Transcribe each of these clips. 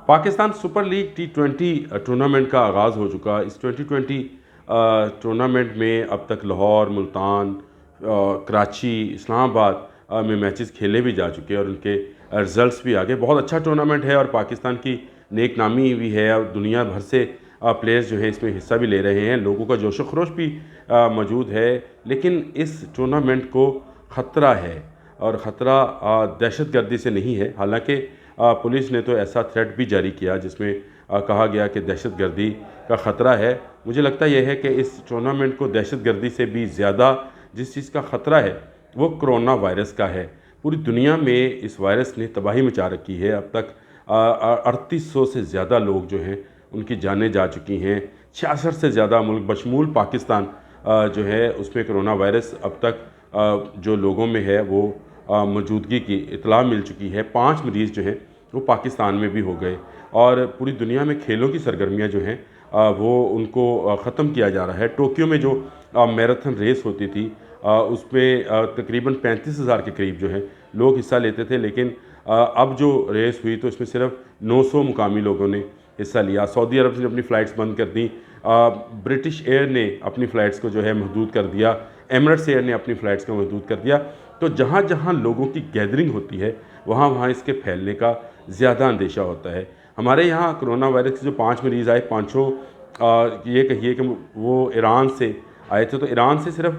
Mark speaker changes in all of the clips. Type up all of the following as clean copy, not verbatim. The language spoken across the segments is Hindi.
Speaker 1: Pakistan super league T20 tournament का आगाज़ हो चुका। इस 2020 टूर्नामेंट में अब तक लाहौर, मुल्तान, कराची, इस्लामाबाद में मैचेस खेले भी जा चुके हैं और उनके रिज़ल्ट्स भी आ गए। बहुत अच्छा टूर्नामेंट है और पाकिस्तान की नेक नामी भी है और दुनिया भर से प्लेयर्स जो हैं इसमें हिस्सा भी ले रहे हैं। लोगों का जोश व खरोश भी मौजूद है। लेकिन इस टूर्नामेंट को ख़तरा है और ख़तरा दहशतगर्दी से नहीं है। हालांकि पुलिस ने तो ऐसा थ्रेट भी जारी किया जिसमें कहा गया कि दहशतगर्दी का ख़तरा है। मुझे लगता यह है कि इस टूर्नामेंट को दहशतगर्दी से भी ज़्यादा जिस चीज़ का ख़तरा है वो कोरोना वायरस का है। पूरी दुनिया में इस वायरस ने तबाही मचा रखी है। अब तक 3800 से ज़्यादा लोग जो हैं उनकी जानें जा चुकी हैं। 66 से ज़्यादा मुल्क बशमूल पाकिस्तान जो है उसमें कोरोना वायरस अब तक जो लोगों में है वो मौजूदगी की इतला मिल चुकी है। 5 मरीज़ जो हैं वो पाकिस्तान में भी हो गए और पूरी दुनिया में खेलों की सरगर्मियाँ जो हैं वो उनको ख़त्म किया जा रहा है। टोक्यो में जो मैराथन रेस होती थी उसमें तकरीबन 35,000 के करीब जो है लोग हिस्सा लेते थे, लेकिन अब जो रेस हुई तो इसमें सिर्फ 900 मुकामी लोगों ने हिस्सा लिया। सऊदी अरब ने अपनी फ़्लाइट्स बंद कर दी, ब्रिटिश एयर ने अपनी फ़्लाइट्स को जो है महदूद कर दिया, एमिरेट्स एयर ने अपनी फ़्लाइट्स को महदूद कर दिया। तो जहाँ जहाँ लोगों की गैदरिंग होती है वहाँ वहाँ इसके फैलने का ज़्यादा अंदेशा होता है। हमारे यहाँ कोरोना वायरस के जो 5 मरीज़ आए, पाँचों ये कहिए कि वो ईरान से आए थे। तो ईरान से सिर्फ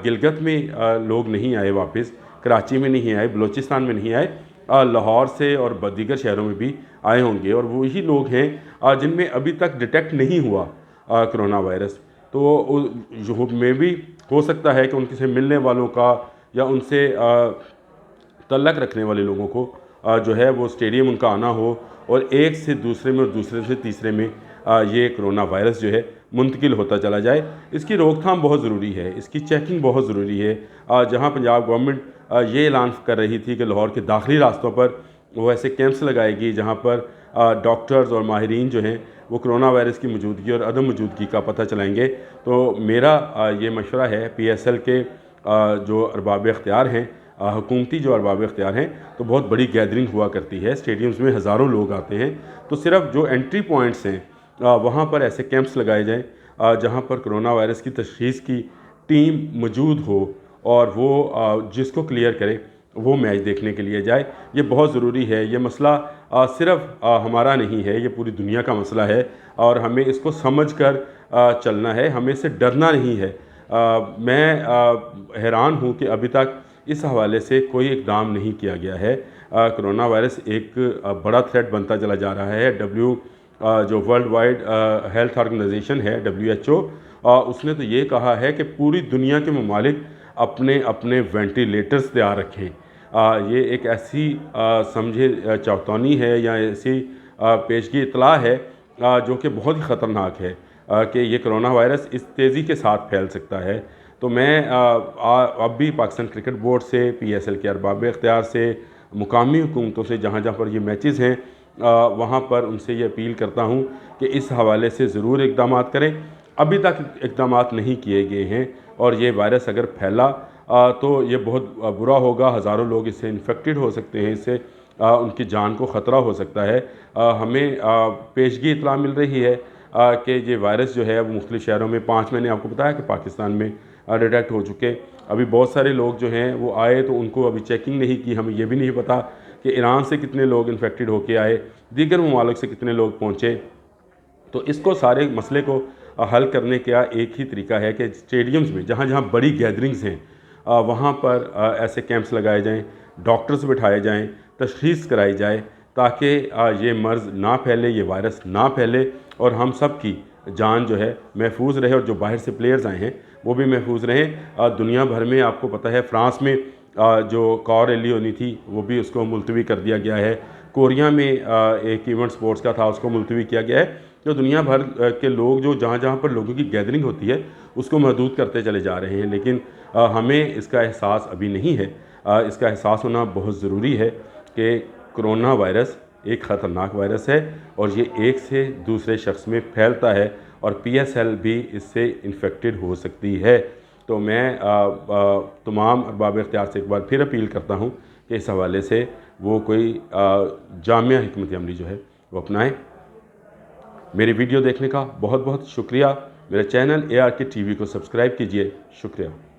Speaker 1: गिलगित में लोग नहीं आए वापस, कराची में नहीं आए, बलूचिस्तान में नहीं आए, लाहौर से और दीगर शहरों में भी आए होंगे और वही लोग हैं जिनमें अभी तक डिटेक्ट नहीं हुआ कोरोना वायरस। तो में भी हो सकता है कि उनके से मिलने वालों का या उनसे तल्लक रखने वाले लोगों को जो है वो स्टेडियम उनका आना हो और एक से दूसरे में और दूसरे से तीसरे में ये कोरोना वायरस जो है मुंतकिल होता चला जाए। इसकी रोकथाम बहुत ज़रूरी है, इसकी चेकिंग बहुत ज़रूरी है। जहाँ पंजाब गवर्नमेंट ये ऐलान कर रही थी कि लाहौर के दाखिली रास्तों पर वो ऐसे कैंप्स लगाएगी जहाँ पर डॉक्टर्स और माहिरीन जो हैं वो कोरोना वायरस की मौजूदगी और अदम मौजूदगी का पता चलाएंगे। तो मेरा ये मशवरा है PSL के जो अरबाब इख्तियार हैं, हुकूमती जो अरबाब इख्तियार हैं, तो बहुत बड़ी गैदरिंग हुआ करती है, स्टेडियम्स में हज़ारों लोग आते हैं। तो सिर्फ जो एंट्री पॉइंट्स हैं वहाँ पर ऐसे कैंप्स लगाए जाएँ जहाँ पर कोरोना वायरस की तशख़ीस की टीम मौजूद हो और वो जिसको क्लियर करे वो मैच देखने के लिए जाए। ये बहुत ज़रूरी है। ये मसला सिर्फ हमारा नहीं है, ये पूरी दुनिया का मसला है और हमें इसको समझ कर चलना है, हमें इससे डरना नहीं है। मैं हैरान हूँ कि अभी तक इस हवाले से कोई इक़दाम नहीं किया गया है। कोरोना वायरस एक बड़ा थ्रेट बनता चला जा रहा है। जो वर्ल्ड वाइड हेल्थ ऑर्गेनाइजेशन है WHO, उसने तो ये कहा है कि पूरी दुनिया के ममालिक अपने अपने वेंटिलेटर्स तैयार रखें। ये एक ऐसी समझे चौतौनी है या ऐसी पेशगी इतला है जो कि बहुत ही ख़तरनाक है कि ये कोरोना वायरस इस तेज़ी के साथ फैल सकता है। तो मैं अब भी पाकिस्तान क्रिकेट बोर्ड से, PSL के अरबाब इख्तियार से, मुकामी हुकूमतों से जहाँ जहाँ पर ये मैचेस हैं वहाँ पर उनसे ये अपील करता हूँ कि इस हवाले से ज़रूर इक़दाम करें। अभी तक इक़दाम नहीं किए गए हैं और ये वायरस अगर फैला तो ये बहुत बुरा होगा। हज़ारों लोग इससे इन्फेक्टेड हो सकते हैं, इससे उनकी जान को ख़तरा हो सकता है। हमें पेशगी इतला मिल रही है कि ये वायरस जो है वो मुख्तलिफ़ शहरों में 5 मैंने आपको बताया कि पाकिस्तान में डिटेक्ट हो चुके। अभी बहुत सारे लोग जो हैं वो आए तो उनको अभी चेकिंग नहीं की। हमें ये भी नहीं पता कि ईरान से कितने लोग इन्फेक्टेड होके आए, दीगर ममालिक से कितने लोग पहुँचे। तो इसको सारे मसले को हल करने का एक ही तरीका है कि स्टेडियम्स में जहाँ जहाँ बड़ी गैदरिंग्स हैं वहाँ पर ऐसे कैंप्स लगाए जाएँ, डॉक्टर्स बिठाए जाएँ, तशख़ीस कराई जाए ताकि ये मर्ज़ ना फैले, ये वायरस ना फैले और हम सब की जान जो है महफूज रहे और जो बाहर से प्लेयर्स आए हैं वो भी महफूज रहें। दुनिया भर में आपको पता है फ्रांस में जो कार रैली होनी थी वो भी उसको मुलतवी कर दिया गया है। कोरिया में एक इवेंट स्पोर्ट्स का था, उसको मुलतवी किया गया है। जो दुनिया भर के लोग जो जहाँ जहाँ पर लोगों की गैदरिंग होती है उसको महदूद करते चले जा रहे हैं, लेकिन हमें इसका एहसास अभी नहीं है। इसका एहसास होना बहुत ज़रूरी है कि कोरोना वायरस एक ख़तरनाक वायरस है और ये एक से दूसरे शख्स में फैलता है और PSL भी इससे इन्फेक्टेड हो सकती है। तो मैं तमाम अरबाब इख्तियार से एक बार फिर अपील करता हूँ कि इस हवाले से वो कोई जामिया हिकमत अमली जो है वो अपनाएं। मेरी वीडियो देखने का बहुत बहुत शुक्रिया। मेरे चैनल ARK TV को सब्सक्राइब कीजिए। शुक्रिया।